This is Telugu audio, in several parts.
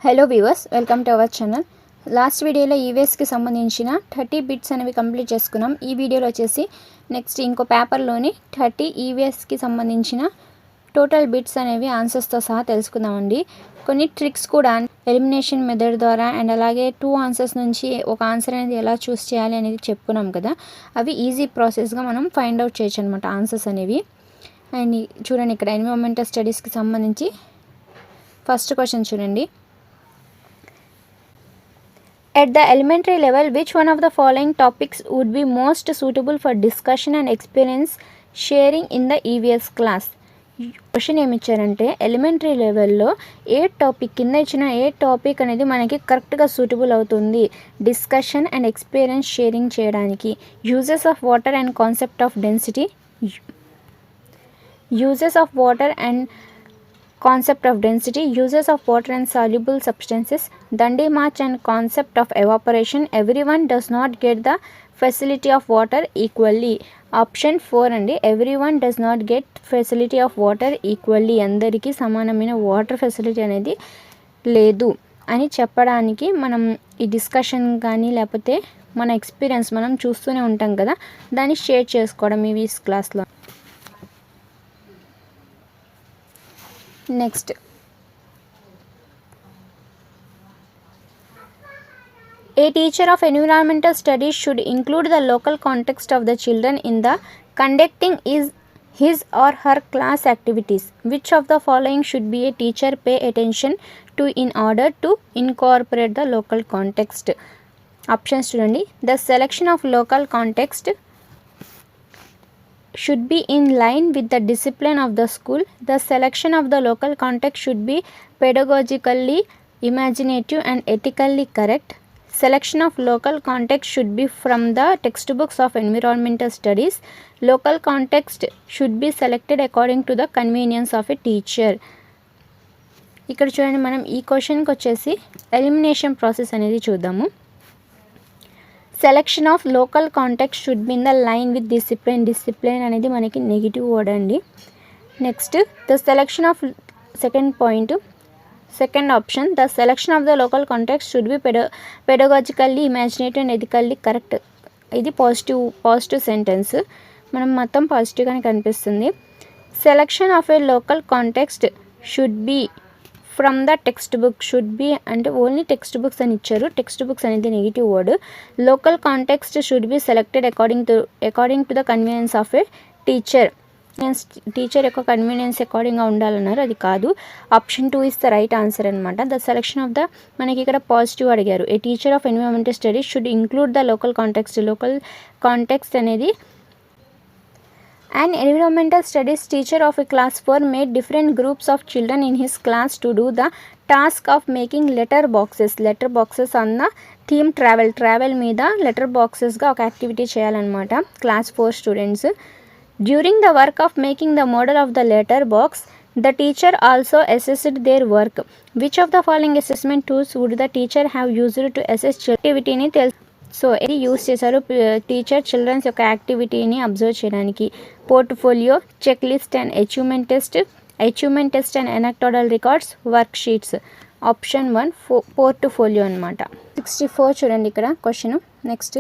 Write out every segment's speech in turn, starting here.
Hello viewers, welcome to our channel. Last వీడియోలో ఈవీఎస్కి సంబంధించిన 30 బిట్స్ అనేవి కంప్లీట్ చేసుకున్నాం. ఈ వీడియోలో వచ్చేసి నెక్స్ట్ ఇంకో పేపర్లోని 30 ఈవీఎస్కి సంబంధించిన టోటల్ బిట్స్ అనేవి ఆన్సర్స్తో సహా తెలుసుకుందామండి. కొన్ని ట్రిక్స్ కూడా ఎలిమినేషన్ మెథడ్ ద్వారా అండ్ అలాగే 2 ఆన్సర్స్ నుంచి ఒక ఆన్సర్ అనేది ఎలా చూస్ చేయాలి అనేది చెప్పుకున్నాం కదా. అవి ఈజీ ప్రాసెస్గా మనం ఫైండ్ అవుట్ చేయొచ్చు అనమాట ఆన్సర్స్ అనేవి. అండ్ చూడండి, ఇక్కడ ఎన్విరాన్మెంటల్ స్టడీస్కి సంబంధించి ఫస్ట్ క్వశ్చన్ చూడండి. At the elementary level, which one of the following topics would be most suitable for discussion and experience sharing in the EVS class? Question ఏమి ఇచ్చారంటే ఎలిమెంటరీ లెవెల్లో ఏ టాపిక్ కింద ఇచ్చిన ఏ టాపిక్ అనేది మనకి కరెక్ట్గా సూటబుల్ అవుతుంది డిస్కషన్ అండ్ ఎక్స్పీరియన్స్ షేరింగ్ చేయడానికి. Uses of water and concept of density, uses of water and concept of density, uses of water and soluble substances, Dundee march and concept of evaporation, everyone does not get the facility of water equally. Option 4 అండి, everyone does not get facility of water equally, అందరికీ సమానమైన వాటర్ ఫెసిలిటీ అనేది లేదు అని చెప్పడానికి మనం ఈ డిస్కషన్ కానీ లేకపోతే మన ఎక్స్పీరియన్స్ మనం చూస్తూనే ఉంటాం కదా, దాన్ని షేర్ చేసుకోవడం ఈ క్లాస్లో. Next, a teacher of environmental studies should include the local context of the children in the conducting his or her class activities. Which of the following should be a teacher pay attention to in order to incorporate the local context? Options చూడండి. The selection of local context should be in line with the discipline of the school. The selection of the local context should be pedagogically imaginative and ethically correct. Selection of local context should be from the textbooks of environmental studies. Local context should be selected according to the convenience of a teacher. ఇక్కడ చూడండి, మనం ఈ క్వశ్చన్కి వచ్చేసి ఎలిమినేషన్ ప్రాసెస్ అనేది చూద్దాము. Selection of local context should be in the line with discipline. Discipline అనేది మనకి నెగిటివ్ వర్డ్ అండి. Next, the selection of second point, second option, the selection of the local context should be pedagogically imaginative and ethically correct. ఇది పాజిటివ్ సెంటెన్స్, మనం మొత్తం పాజిటివ్గానే కనిపిస్తుంది. Selection of a local context should be from the text book. Should be అంటే ఓన్లీ టెక్స్ట్ బుక్స్ అని ఇచ్చారు. టెక్స్ట్ బుక్స్ అనేది negative word. Local context should be selected according to the convenience of a teacher. Teacher యొక్క కన్వీనియన్స్ అకార్డింగ్గా ఉండాలన్నారు, అది కాదు. Option 2 is the right answer అనమాట. ద సెలెక్షన్ ఆఫ్ ద, మనకి ఇక్కడ పాజిటివ్ అడిగారు. A teacher of environmental studies should include the local context. Local context అనేది an environmental studies teacher of a class 4 made different groups of children in his class to do the task of making letter boxes on the theme travel మీద లెటర్ బాక్సెస్గా ఒక యాక్టివిటీ చేయాలన్నమాట class 4 students. During the work of making the model of the letter box the teacher also assessed their work. Which of the following assessment tools would the teacher have used to assess యాక్టివిటీని సో ఇది యూస్ చేశారు టీచర్ చిల్డ్రన్స్ యొక్క యాక్టివిటీని అబ్జర్వ్ చేయడానికి. Portfolio, check list and achievement test and anecdotal records, work sheets. Option 1 portfolio అనమాట. 64 చూడండి ఇక్కడ question. Next,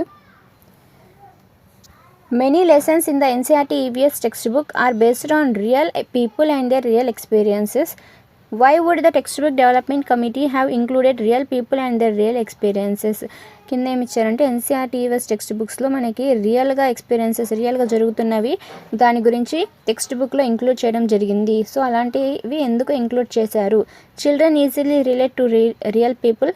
many lessons in the NCERT EVS textbook are based on real people and their real experiences. Why would the textbook development committee have included real people and their real experiences? కింద ఏమి ఇచ్చారంటే NCERT EVS టెక్స్ట్ బుక్స్లో మనకి రియల్గా ఎక్స్పీరియన్సెస్, రియల్గా జరుగుతున్నవి దాని గురించి టెక్స్ట్ బుక్లో ఇంక్లూడ్ చేయడం జరిగింది. సో అలాంటివి ఎందుకు ఇంక్లూడ్ చేశారు? Children easily relate to real people.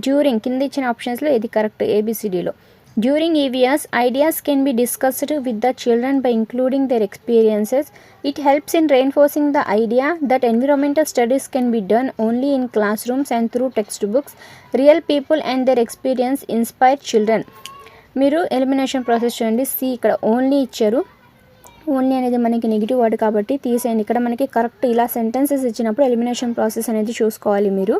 During, కింద ఇచ్చిన ఆప్షన్స్లో ఇది correct ABCDలో. During EVS, ideas can be discussed with the children by including their experiences. It helps in reinforcing the idea that environmental studies can be done only in classrooms and through textbooks. Real people and their experience inspire children. మీరు ఎలిమినేషన్ ప్రాసెస్ చూడండి. ఇక్కడ ఓన్లీ ఇచ్చారు. ఓన్లీ అనేది మనకి నెగిటివ్ వర్డ్ కాబట్టి తీసేయండి. ఇక్కడ మనకి కరెక్ట్ ఇలా సెంటెన్సెస్ ఇచ్చినప్పుడు ఎలిమినేషన్ ప్రాసెస్ అనేది చూసుకోవాలి మీరు.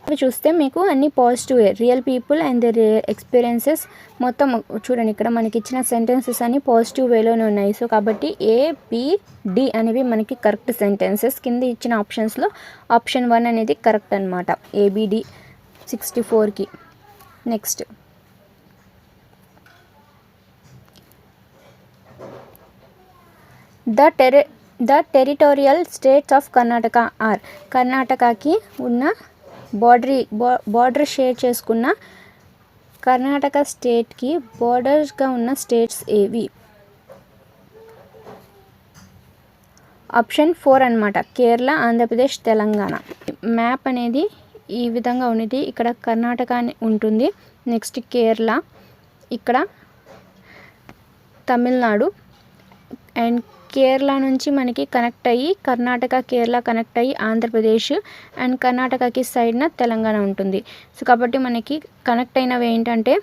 అవి చూస్తే మీకు అన్ని positive real people and the experiences మొత్తం చూడండి. ఇక్కడ మనకి ఇచ్చిన సెంటెన్సెస్ అన్ని పాజిటివ్ వేలోనే ఉన్నాయి. సో కాబట్టి ABD అనేవి మనకి కరెక్ట్ సెంటెన్సెస్. కింద ఇచ్చిన ఆప్షన్స్లో ఆప్షన్ 1 అనేది కరెక్ట్ అనమాట. ABD 64కి. Next the territorial states of Karnataka are. కర్ణాటకకి ఉన్న బార్డర్ షేర్ చేసుకున్న కర్ణాటక స్టేట్కి బార్డర్స్గా ఉన్న స్టేట్స్ ఏవి? ఆప్షన్ 4 అనమాట. కేరళ, ఆంధ్రప్రదేశ్, తెలంగాణ. మ్యాప్ అనేది ఈ విధంగా ఉన్నది. ఇక్కడ కర్ణాటక ఉంటుంది, నెక్స్ట్ కేరళ, ఇక్కడ తమిళనాడు, అండ్ కేరళ నుంచి మనకి కనెక్ట్ అయ్యి కర్ణాటక, కేరళ కనెక్ట్ అయ్యి ఆంధ్రప్రదేశ్, అండ్ కర్ణాటకకి సైడ్న తెలంగాణ ఉంటుంది. సో కాబట్టి మనకి కనెక్ట్ అయినవి ఏంటంటే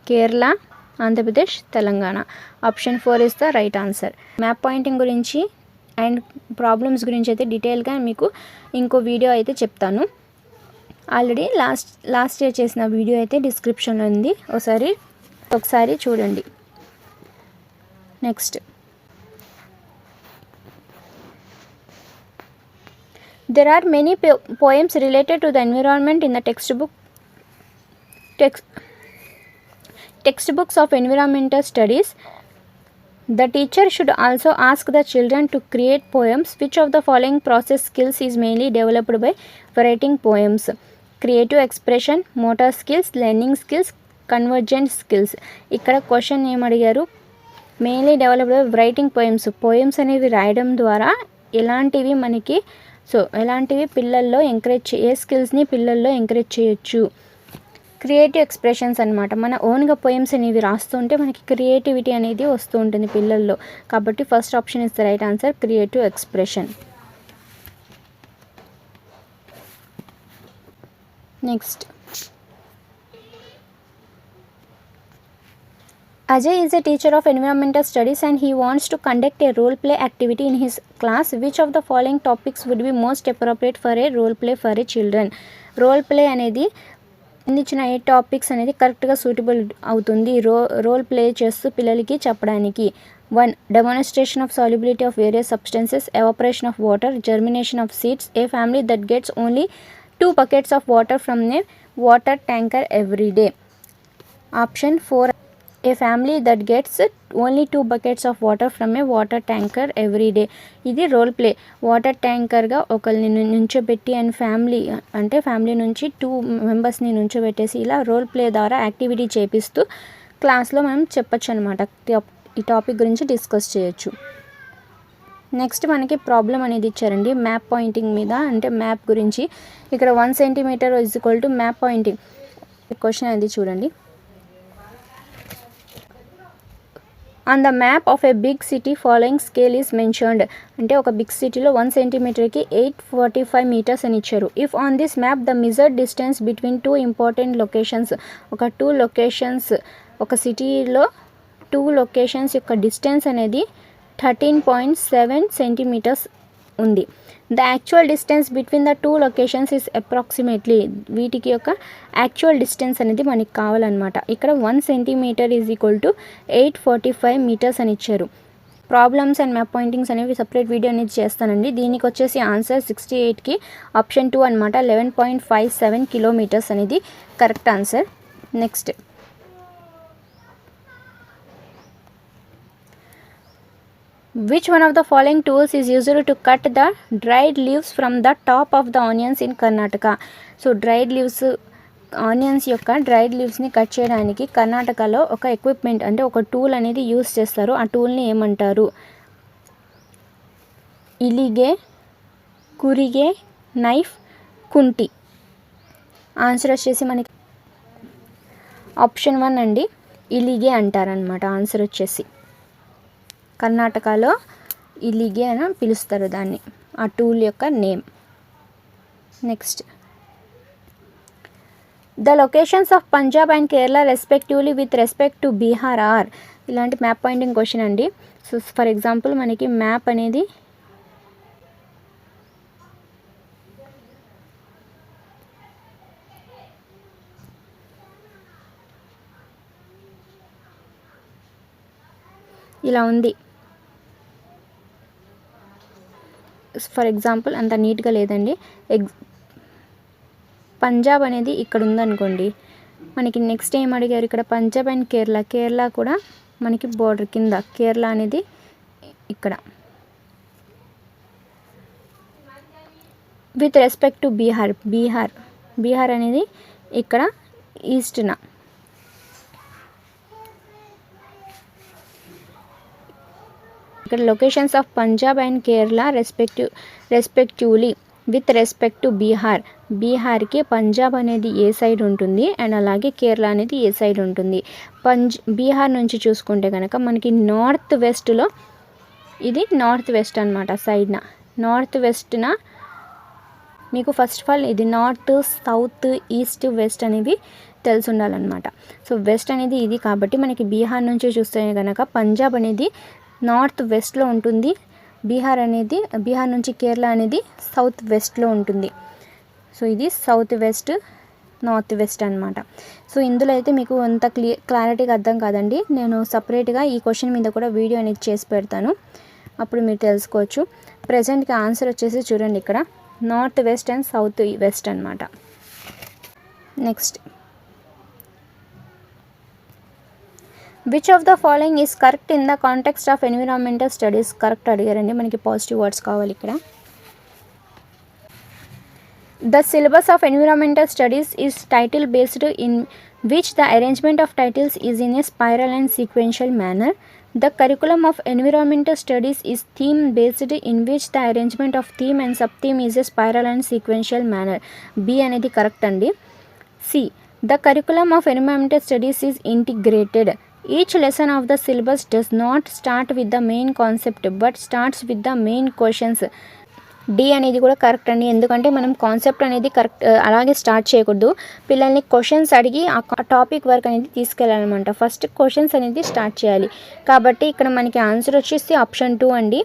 Kerala, Andhra Pradesh, Telangana. Option 4 is the right answer. Map pointing గురించి అండ్ ప్రాబ్లమ్స్ గురించి అయితే డీటెయిల్గా మీకు ఇంకో వీడియో అయితే చెప్తాను. ఆల్రెడీ లాస్ట్ ఇయర్ చేసిన వీడియో అయితే డిస్క్రిప్షన్లో ఉంది, ఒకసారి చూడండి. Next there are many poems related to the environment in the textbooks of environmental studies. The teacher should also ask the children to create poems. Which of the following process skills is mainly developed by writing poems? Creative expression, motor skills, learning skills, convergent skills. ఇక్కడ క్వశ్చన్ ఏమడిగారు? Mainly developed by writing poems అనేవి రాయడం ద్వారా ఎలాంటివి పిల్లల్లో ఏ స్కిల్స్ని పిల్లల్లో ఎంకరేజ్ చేయొచ్చు? క్రియేటివ్ ఎక్స్ప్రెషన్స్ అనమాట. మన ఓన్గా పోయమ్స్ అనేవి రాస్తుంటే మనకి క్రియేటివిటీ అనేది వస్తూ ఉంటుంది పిల్లల్లో. కాబట్టి first option is the right answer, creative expression. Next Ajay is a teacher of environmental studies and he wants to conduct a role play activity in his class. Which of the following topics would be most appropriate for a role play for a children? Role play అనేది ఇచ్చిన ఏ టాపిక్స్ అనేది కరెక్ట్గా సూటబుల్ అవుతుంది రోల్ ప్లే చేస్తూ పిల్లలకి చెప్పడానికి? 1. Demonstration of solubility of various substances, evaporation of water, germination of seeds, a family that gets only 2 buckets of water from a water tanker every day. Option 4. A family that gets only 2 buckets of water from a water tanker every day. ఇది రోల్ ప్లే. వాటర్ ట్యాంకర్గా ఒకరిని నుంచోబెట్టి అండ్ ఫ్యామిలీ నుంచి 2 మెంబర్స్ని నుంచోబెట్టేసి ఇలా రోల్ ప్లే ద్వారా యాక్టివిటీ చేపిస్తూ క్లాస్లో మనం చెప్పచ్చు అనమాట. ఈ టాపిక్ గురించి డిస్కస్ చేయొచ్చు. నెక్స్ట్ మనకి ప్రాబ్లం అనేది ఇచ్చారండి మ్యాప్ పాయింటింగ్ మీద, అంటే మ్యాప్ గురించి. ఇక్కడ 1 centimetre is equal to map pointing. Question అనేది చూడండి. On the map of a big city following scale is mentioned. అంటే ఒక బిగ్ సిటీలో 1 సెంటీమీటర్కి 845 మీటర్స్ అని ఇచ్చారు. If on this map the measured distance between 2 important locations. ఒక సిటీలో 2 లొకేషన్స్ యొక్క డిస్టెన్స్ అనేది 13.7 సెంటీమీటర్స్ ఉంది. The actual distance between the 2 locations is approximately. వీటికి యొక్క యాక్చువల్ డిస్టెన్స్ అనేది మనకి కావాలన్నమాట. ఇక్కడ 1 centimetre is equal to 845 metres అని ఇచ్చారు. ప్రాబ్లమ్స్ అండ్ మ్యాప్ పాయింటింగ్స్ అనేవి సపరేట్ వీడియో అనేది చేస్తానండి. దీనికి వచ్చేసి ఆన్సర్ 68కి ఆప్షన్ 2 అనమాట. 11.57 కిలోమీటర్స్ అనేది correct answer. Next which one of the following tools is used to cut the dried leaves from the top of the onions in Karnataka? So dried leaves onions యొక్క డ్రైడ్ లీవ్స్ని కట్ చేయడానికి కర్ణాటకలో ఒక ఎక్విప్మెంట్ అంటే ఒక టూల్ అనేది యూస్ చేస్తారు. ఆ టూల్ని ఏమంటారు? ఇలిగే, కురిగే, నైఫ్, కుంటి. ఆన్సర్ వచ్చేసి మనకి ఆప్షన్ 1 అండి, ఇలిగే అంటారనమాట. ఆన్సర్ వచ్చేసి కర్ణాటకలో ఇలిగే అని పిలుస్తారు దాన్ని, ఆ టూల్ యొక్క name. Next the locations of Punjab and Kerala respectively with respect to Bihar are. ఇలాంటి మ్యాప్ పాయింటింగ్ క్వశ్చన్ అండి. సో ఫర్ ఎగ్జాంపుల్ మనకి మ్యాప్ అనేది ఇలా ఉంది. ఫర్ ఎగ్జాంపుల్ అంత నీట్గా లేదండి. పంజాబ్ అనేది ఇక్కడ ఉందనుకోండి, మనకి నెక్స్ట్ ఏం అడిగారు ఇక్కడ, పంజాబ్ అండ్ కేరళ కూడా మనకి బోర్డర్ కింద, కేరళ అనేది ఇక్కడ. విత్ రెస్పెక్ట్ టు బీహార్ అనేది ఇక్కడ ఈస్ట్న. ఇక్కడ locations of Punjab and Kerala respectively with respect to బీహార్కి పంజాబ్ అనేది ఏ సైడ్ ఉంటుంది అండ్ అలాగే కేరళ అనేది ఏ సైడ్ ఉంటుంది. బీహార్ నుంచి చూసుకుంటే కనుక మనకి నార్త్ వెస్ట్లో, ఇది నార్త్ వెస్ట్ అనమాట, సైడ్న నార్త్ వెస్ట్న మీకు ఫస్ట్ ఆఫ్ ఆల్ ఇది నార్త్, సౌత్, ఈస్ట్, వెస్ట్ అనేవి తెలిసి ఉండాలన్నమాట. సో వెస్ట్ అనేది ఇది కాబట్టి మనకి బీహార్ నుంచి చూస్తే కనుక పంజాబ్ అనేది నార్త్ వెస్ట్లో ఉంటుంది, బీహార్ నుంచి కేరళ అనేది సౌత్ వెస్ట్లో ఉంటుంది. సో ఇది సౌత్ వెస్ట్, నార్త్ వెస్ట్ అనమాట. సో ఇందులో అయితే మీకు అంత క్లారిటీగా అర్థం కాదండి, నేను సపరేట్గా ఈ క్వశ్చన్ మీద కూడా వీడియో అనేది చేసి పెడతాను, అప్పుడు మీరు తెలుసుకోవచ్చు. ప్రజెంట్గా ఆన్సర్ వచ్చేసి చూడండి, ఇక్కడ north west and south west అనమాట. Next, which of the following is correct in the context of environmental studies? Correct అడిగారండి, మనకి పాజిటివ్ వర్డ్స్ కావాలి ఇక్కడ. The syllabus of environmental studies is title based in which the arrangement of titles is in a spiral and sequential manner. The curriculum of environmental studies is theme based in which the arrangement of theme and subtheme is a spiral and sequential manner. B అనేది కరెక్ట్ అండి. C, the curriculum of environmental studies is integrated. Each lesson of the syllabus does not start with the main concept but starts with the main questions. D అనేది కూడా కరెక్ట్ అండి, ఎందుకంటే మనం కాన్సెప్ట్ అనేది కరెక్ట్ అలాగే స్టార్ట్ చేయకూడదు, పిల్లల్ని క్వశ్చన్స్ అడిగి ఆ టాపిక్ వర్క్ అనేది తీసుకెళ్ళాలన్నమాట. ఫస్ట్ క్వశ్చన్స్ అనేది స్టార్ట్ చేయాలి. కాబట్టి ఇక్కడ మనకి ఆన్సర్ వచ్చేసి ఆప్షన్ 2 అండి.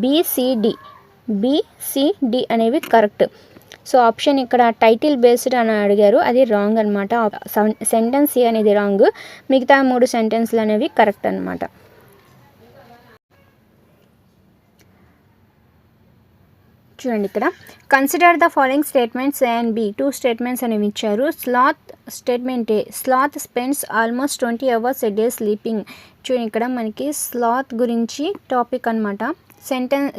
బిసిడి అనేవి కరెక్ట్. సో ఆప్షన్ ఇక్కడ టైటిల్ బేస్డ్ అని అడిగారు, అది రాంగ్ అనమాట. సెంటెన్స్ ఏ అనేది రాంగ్, మిగతా 3 సెంటెన్స్లు అనేవి కరెక్ట్ అనమాట. చూడండి ఇక్కడ, consider the following statements A and B. 2 statements అనేవి ఇచ్చారు. Statement A, sloth spends almost 20 hours a day sleeping. చూడండి ఇక్కడ మనకి స్లాత్ గురించి టాపిక్ అనమాట.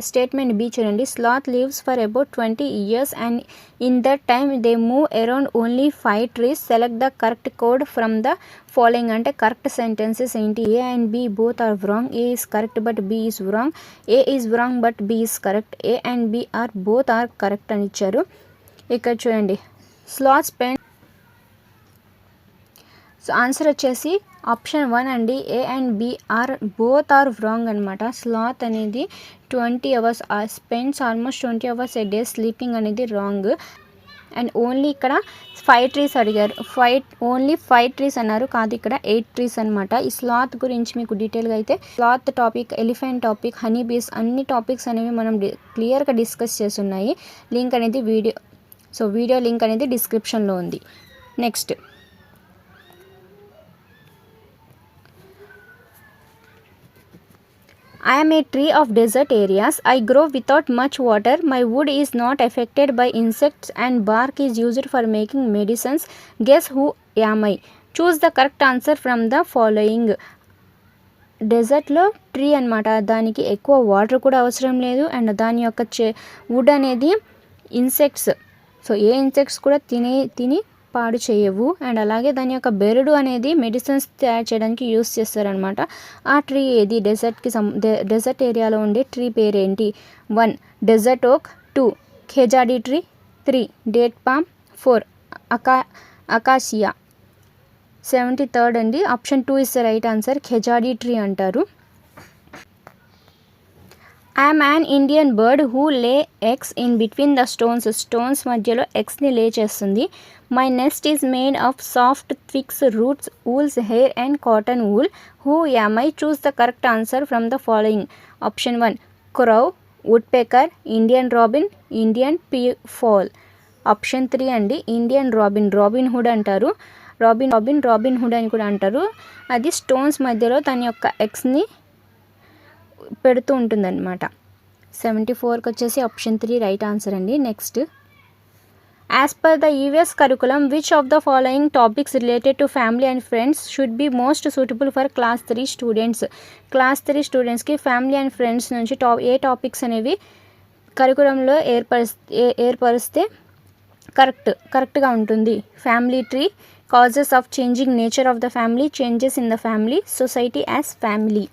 స్టేట్మెంట్ బి చూడండి, sloth lives for about 20 years and in that time they move around only 5 trees. Select the correct code from the following. అంటే కరెక్ట్ సెంటెన్సెస్ ఏంటి? A and B both are wrong, A is correct but B is wrong, A is wrong but B is correct, A and B are both are correct అని ఇచ్చారు. ఇక్కడ చూడండి, స్లాత్ స్పెండ్, సో ఆన్సర్ వచ్చేసి ఆప్షన్ 1 అండి. A and B are both are wrong అనమాట. స్లాత్ అనేది 20 hours, spends almost 20 hours a day sleeping అనేది రాంగ్. అండ్ ఓన్లీ ఇక్కడ 5 trees అడిగారు, ఓన్లీ 5 trees అన్నారు, కాదు ఇక్కడ 8 trees అనమాట. ఈ స్లాత్ గురించి మీకు డీటెయిల్గా అయితే sloth topic, elephant topic, honey bees అన్ని టాపిక్స్ అనేవి మనం క్లియర్గా డిస్కస్ చేస్తున్నాయి. లింక్ అనేది వీడియో లింక్ అనేది డిస్క్రిప్షన్లో ఉంది. Next, I am a tree of desert areas. I grow without much water. My wood is not affected by insects and bark is used for making medicines. Guess who am I? Choose the correct answer from the following. డెజర్ట్లో ట్రీ అనమాట, దానికి ఎక్కువ వాటర్ కూడా అవసరం లేదు అండ్ దాని యొక్క వుడ్ అనేది ఇన్సెక్ట్స్, సో ఏ ఇన్సెక్ట్స్ కూడా తిని పాడు చేయవు. అండ్ అలాగే దాని యొక్క బెరడు అనేది మెడిసిన్స్ తయారు చేయడానికి యూస్ చేస్తారనమాట. ఆ ట్రీ ఏది? డెజర్ట్ ఏరియాలో ఉండే ట్రీ పేరు ఏంటి? 1 desert oak, 2 Khejadi tree, 3 date palm, 4 acacia. 73rd అండి, option 2 is the right answer. Khejadi tree అంటారు. I am an Indian bird who lay eggs in between the stones మధ్యలో ఎగ్స్ని లే చేస్తుంది. My nest is made of soft twigs, roots, wool's hair and cotton wool. Who am I? Choose the correct answer from the following. Option 1 crow, woodpecker, Indian robin, Indian peafowl. Option 3 అండి, ఇండియన్ రాబిన్ హుడ్ అంటారు. రాబిన్ హుడ్ అని కూడా అంటారు. అది స్టోన్స్ మధ్యలో తన యొక్క ఎగ్స్ని పెడుతూ ఉంటుందన్నమాట. 74కి వచ్చేసి ఆప్షన్ 3 రైట్ ఆన్సర్ అండి. Next, as per the EVS curriculum, which of the following topics related to family and friends should be most suitable for class 3 students? Class 3 స్టూడెంట్స్కి ఫ్యామిలీ అండ్ ఫ్రెండ్స్ నుంచి ఏ టాపిక్స్ అనేవి కరికులంలో ఏర్పరిస్తే కరెక్ట్గా ఉంటుంది? Family tree, causes of changing nature of the family, changes in the family, society as family.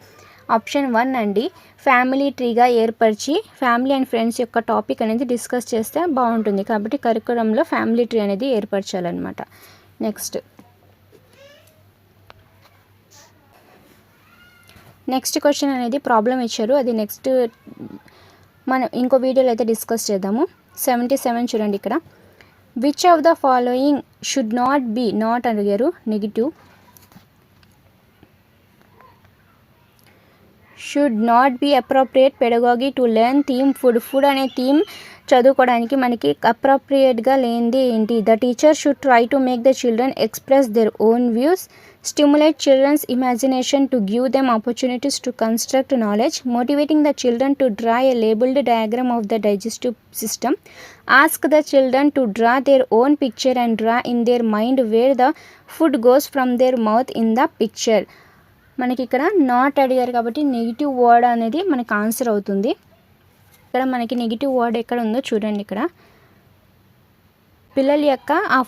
Option 1 అండి, ఫ్యామిలీ ట్రీగా ఏర్పరిచి ఫ్యామిలీ అండ్ ఫ్రెండ్స్ యొక్క టాపిక్ అనేది డిస్కస్ చేస్తే బాగుంటుంది. కాబట్టి కరికులంలో ఫ్యామిలీ ట్రీ అనేది ఏర్పరచాలన్నమాట. నెక్స్ట్ క్వశ్చన్ అనేది ప్రాబ్లం ఇచ్చారు. అది నెక్స్ట్ మనం ఇంకో వీడియోలో అయితే డిస్కస్ చేద్దాము. 77 చూడండి ఇక్కడ. Which of the following should not be, not అడిగారు, negative. Should not be appropriate pedagogy to learn theme food అనే థీమ్ చదువుకోవడానికి మనకి అప్రోప్రియేట్గా లేనిది ఏంటి? The teacher should try to make the children express their own views, stimulate children's imagination to give them opportunities to construct knowledge, motivating the children to draw a labelled diagram of the digestive system, ask the children to draw their own picture and draw in their mind wear the food goes from there mouth in the picture. మనకి ఇక్కడ నాట్ అడిగారు కాబట్టి నెగిటివ్ వర్డ్ అనేది మనకి ఆన్సర్ అవుతుంది. ఇక్కడ మనకి నెగిటివ్ వర్డ్ ఎక్కడ ఉందో చూడండి. ఇక్కడ పిల్లల యొక్క ఆ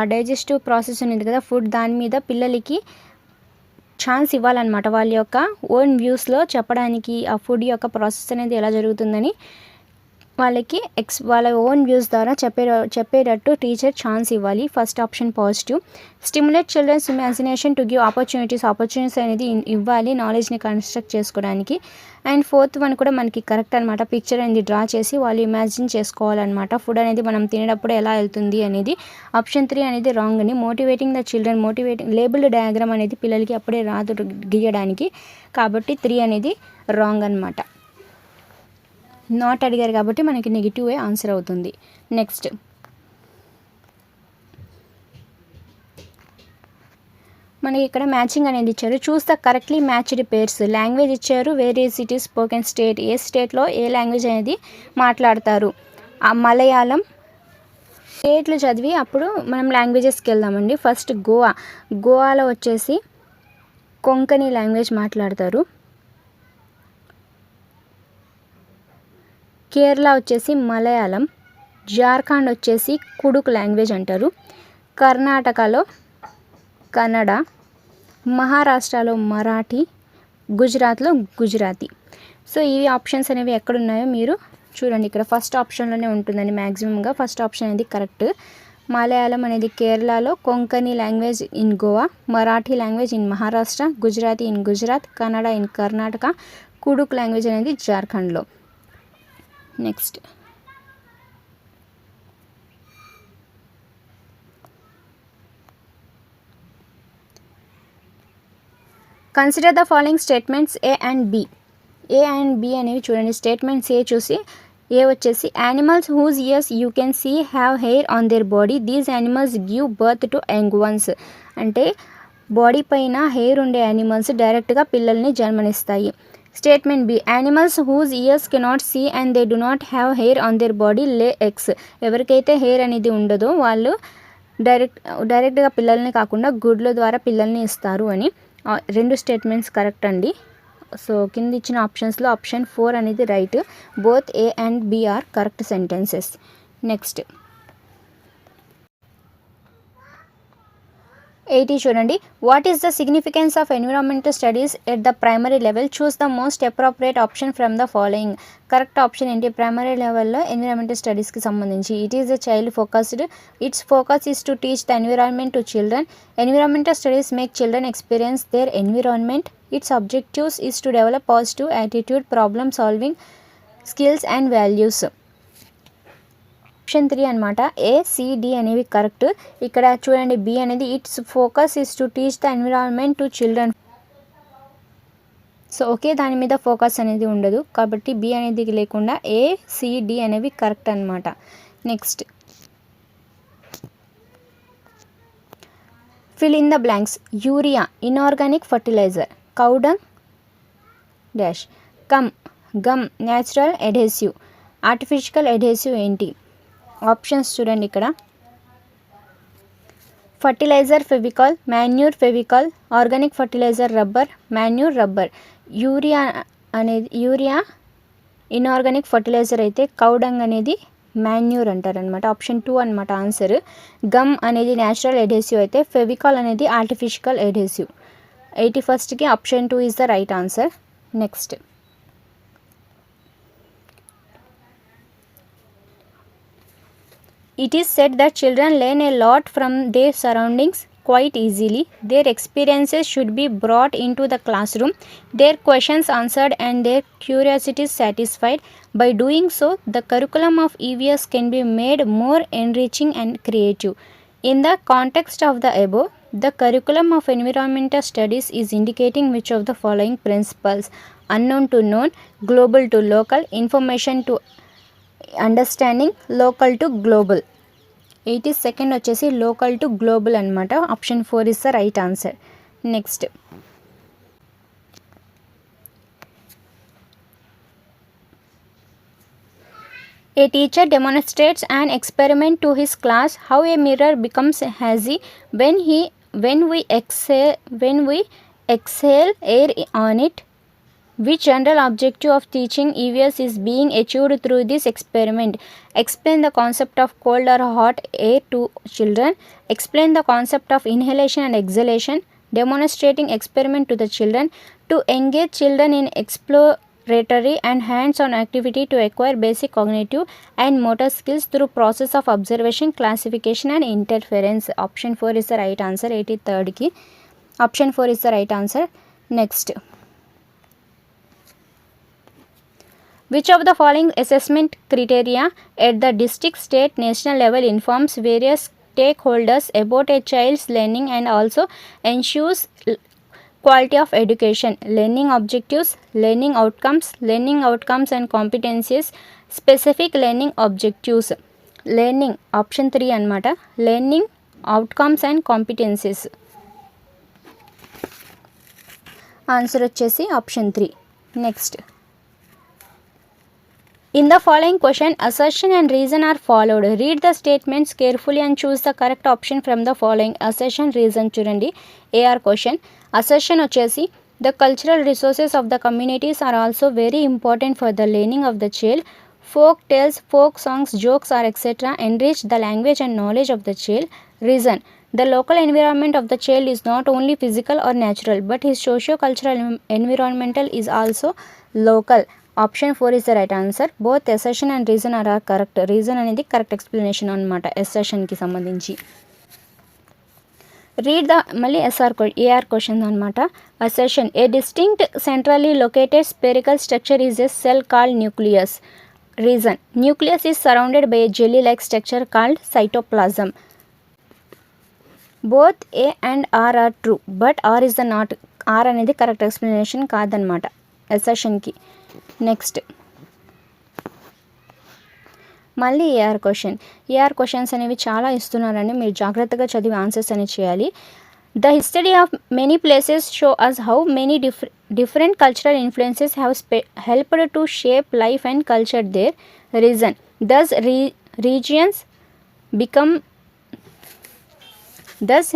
ఆ డైజెస్టివ్ ప్రాసెస్ ఉంది కదా, ఫుడ్, దాని మీద పిల్లలకి ఛాన్స్ ఇవ్వాలన్నమాట. వాళ్ళ యొక్క ఓన్ వ్యూస్లో చెప్పడానికి ఆ ఫుడ్ యొక్క ప్రాసెస్ అనేది ఎలా జరుగుతుందని వాళ్ళకి వాళ్ళ ఓన్ వ్యూస్ ద్వారా చెప్పేటట్టు టీచర్ ఛాన్స్ ఇవ్వాలి. First option positive. Stimulate children's imagination to give opportunities అనేది ఇవ్వాలి నాలెడ్జ్ని కన్స్ట్రక్ట్ చేసుకోవడానికి. అండ్ 4th వన్ కూడా మనకి కరెక్ట్ అనమాట. పిక్చర్ అనేది డ్రా చేసి వాళ్ళు ఇమాజిన్ చేసుకోవాలన్నమాట. ఫుడ్ అనేది మనం తినేటప్పుడు ఎలా వెళ్తుంది అనేది. ఆప్షన్ 3 అనేది రాంగ్ అని. Motivating the children, labelled diagram అనేది పిల్లలకి అప్పుడే రాదు గీయడానికి, కాబట్టి 3 అనేది రాంగ్ అనమాట. నాట్ అడిగారు కాబట్టి మనకి నెగిటివ్ ఆన్సర్ అవుతుంది. నెక్స్ట్, మనకి ఇక్కడ మ్యాచింగ్ అనేది ఇచ్చారు. Choose the correctly matched pairs. Language ఇచ్చారు, where is it is spoken state, ఏ స్టేట్లో ఏ లాంగ్వేజ్ అనేది మాట్లాడతారు. ఆ మలయాళం. స్టేట్లు చదివి అప్పుడు మనం లాంగ్వేజెస్కి వెళ్దామండి. ఫస్ట్ గోవాలో వచ్చేసి కొంకణి లాంగ్వేజ్ మాట్లాడతారు. కేరళ వచ్చేసి మలయాళం. జార్ఖండ్ వచ్చేసి కుడుక్ లాంగ్వేజ్ అంటారు. కర్ణాటకలో కన్నడ. మహారాష్ట్రలో మరాఠీ. గుజరాత్లో గుజరాతీ. సో ఈ ఆప్షన్స్ అనేవి ఎక్కడున్నాయో మీరు చూడండి. ఇక్కడ ఫస్ట్ ఆప్షన్లోనే ఉంటుందండి మ్యాక్సిమంగా. ఫస్ట్ ఆప్షన్ అనేది కరెక్ట్. మలయాళం అనేది కేరళలో, Konkani language in Goa, Marathi language in Maharashtra, Gujarati in Gujarat, Kannada in Karnataka, Kurukh language అనేది జార్ఖండ్లో. Next, consider the following statements A and B. A and B అనేవి చూడండి. స్టేట్మెంట్స్ ఏ చూసి, ఏ వచ్చేసి animals whose ears you can see have hair on their body, these animals give birth to young ones. అంటే బాడీ పైన హెయిర్ ఉండే యానిమల్స్ డైరెక్ట్గా పిల్లల్ని జన్మనిస్తాయి. Statement B, animals whose ears cannot see and they do not have hair on their body lay eggs. ఎవరికైతే హెయిర్ అనేది ఉండదో వాళ్ళు డైరెక్ట్గా పిల్లల్ని కాకుండా గుడ్ల ద్వారా పిల్లల్ని ఇస్తారు అని. 2 స్టేట్మెంట్స్ కరెక్ట్ అండి. సో కింద ఇచ్చిన ఆప్షన్స్లో ఆప్షన్ 4 అనేది right. Both A and B are correct sentences. Next, 80 చూడండి. What is the significance of environmental studies at the primary level? Choose the most appropriate option from the following. Correct option ఏంటి? ప్రైమరీ లెవెల్లో ఎన్విరాన్మెంటల్ స్టడీస్కి సంబంధించి it is the child focused. Its focus is to teach the environment to children. Environmental studies make children experience their environment. Its objectives is to develop positive attitude, problem solving skills and values. Option 3 అనమాట. ACD అనేవి కరెక్ట్. ఇక్కడ చూడండి బి అనేది it's focus is to teach the environment to children. So okay, దాని మీద ఫోకస్ అనేది ఉండదు కాబట్టి బి అనేది లేకుండా ACD అనేవి కరెక్ట్ అనమాట. Next, Fill in the blanks. Urea, inorganic fertilizer. Cow dung, dash. Gum, natural adhesive. Artificial adhesive ఏంటి? ఆప్షన్స్ చూడండి ఇక్కడ. Fertilizer Fevicol, manure Fevicol, organic fertilizer rubber, manure rubber. Urea inorganic fertilizer అయితే, కౌడంగ్ అనేది మాన్యూర్ అంటారనమాట. ఆప్షన్ 2 అనమాట ఆన్సర్. గమ్ అనేది న్యాచురల్ ఎడెసివ్ అయితే, ఫెవికాల్ అనేది ఆర్టిఫిషియల్ ఎడెసివ్. 81కి option 2 is the right answer. Next, it is said that children learn a lot from their surroundings quite easily. Their experiences should be brought into the classroom, their questions answered and their curiosities satisfied. By doing so, the curriculum of EVS can be made more enriching and creative. In the context of the above, the curriculum of environmental studies is indicating which of the following principles: unknown to known, global to local, information to understanding, local to global. 82nd వచ్చేసి లోకల్ టు గ్లోబల్ అనమాట. Option 4 is the right answer. Next, a teacher demonstrates an experiment to his class how a mirror becomes hazy when we exhale air on it. Which general objective of teaching EVS is being achieved through this experiment? Explain the concept of cold or hot air to children. Explain the concept of inhalation and exhalation. Demonstrating experiment to the children. To engage children in exploratory and hands-on activity to acquire basic cognitive and motor skills through process of observation, classification and interference. Option 4 is the right answer. 83rd ki option 4 is the right answer. Next, which of the following assessment criteria at the district, state, national level informs various stakeholders about a child's learning and also ensures quality of education? Learning objectives, learning outcomes and competencies, specific learning objectives. Learning, option 3 అనమాట. learning outcomes and competencies. Answer వచ్చేసి option 3. Next, in the following question, assertion and reason are followed. Read the statements carefully and choose the correct option from the following. Assertion, reason చూడండి. AR question. Assertion వచ్చేసి, the cultural resources of the communities are also very important for the learning of the child. Folk tales, folk songs, jokes or etc. enrich the language and knowledge of the child. Reason, the local environment of the child is not only physical or natural but his socio-cultural environmental is also local. Option 4 is the right answer. Both assertion and reason are correct. Reason అనేది కరెక్ట్ ఎక్స్ప్లెనేషన్ అనమాట అసర్షన్కి సంబంధించి. రీడ్ ద మళ్ళీ ఏఆర్ క్వశ్చన్ అనమాట. Assertion, a distinct centrally located spherical structure is a cell called nucleus. Reason, nucleus is surrounded by a jelly like structure called cytoplasm. Both A and R are true but R is the not. R అనేది కరెక్ట్ ఎక్స్ప్లెనేషన్ కాదనమాట అసర్షన్కి. నెక్స్ట్, మళ్ళీ ఏఆర్ క్వశ్చన్స్ అనేవి చాలా ఇస్తున్నారండి. మీరు జాగ్రత్తగా చదివి ఆన్సర్స్ అనేవి చేయాలి. The history of many places show us how many different cultural influences have helped to shape life and culture there. Reason, thus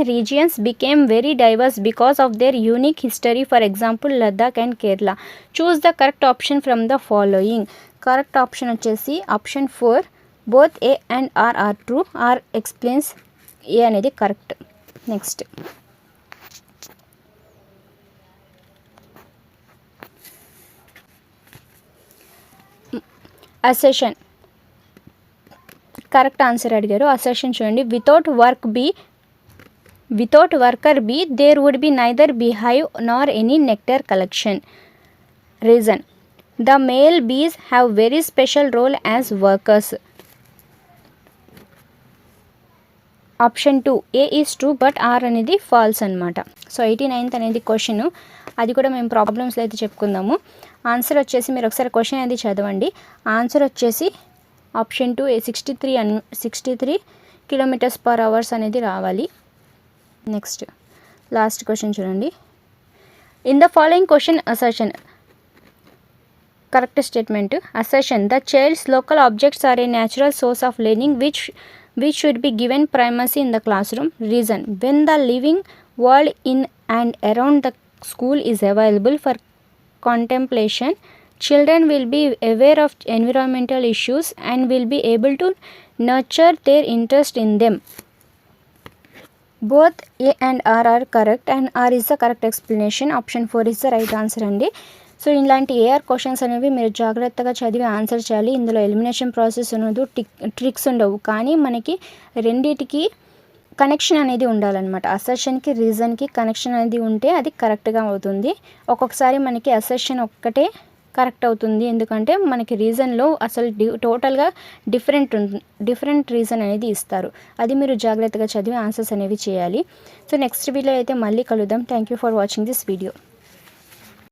regions became very diverse because of their unique history. For example, Ladakh and Kerala. Choose the correct option from the following. Correct option వచ్చేసి option 4. both A and R are true. R explains A అనేది correct. Next, assertion correct answer అడిగారు. అసెషన్ చూడండి, without worker bee there would be neither beehive nor any nectar collection. Reason, the male bees have very special role as workers. Option 2 A is true but R అనేది ఫాల్స్ అనమాట. సో 89th అనేది క్వశ్చన్, అది కూడా మేము ప్రాబ్లమ్స్లో అయితే చెప్పుకుందాము. ఆన్సర్ వచ్చేసి మీరు ఒకసారి క్వశ్చన్ అనేది చదవండి. ఆన్సర్ వచ్చేసి ఆప్షన్ 2 63 km/h అనేది రావాలి. నెక్స్ట్ లాస్ట్ క్వశ్చన్ చూడండి. In the following question assertion correct statement. Assertion the child's local objects are a natural source of learning which should be given primacy in the classroom. Reason, when the living world in and around the school is available for contemplation, children will be aware of environmental issues and will be able to nurture their interest in them. Both A and R are correct and R is the correct explanation. Option 4 is the right answer అండి. సో ఇలాంటి ఏఆర్ క్వశ్చన్స్ అనేవి మీరు జాగ్రత్తగా చదివి ఆన్సర్ చేయాలి. ఇందులో ఎలిమినేషన్ ప్రాసెస్ ఉండదు, ట్రిక్స్ ఉండవు, కానీ మనకి రెండిటికి కనెక్షన్ అనేది ఉండాలన్నమాట. అసర్షన్కి రీజన్కి కనెక్షన్ అనేది ఉంటే అది కరెక్ట్గా అవుతుంది. ఒక్కొక్కసారి మనకి అసర్షన్ ఒక్కటే కరెక్ట్ అవుతుంది, ఎందుకంటే మనకి రీజన్లో అసలు టోటల్గా డిఫరెంట్ రీజన్ అనేది ఇస్తారు. అది మీరు జాగ్రత్తగా చదివి ఆన్సర్స్ అనేవి చేయాలి. సో నెక్స్ట్ వీడియో అయితే మళ్ళీ కలుద్దాం. Thank you for watching this video.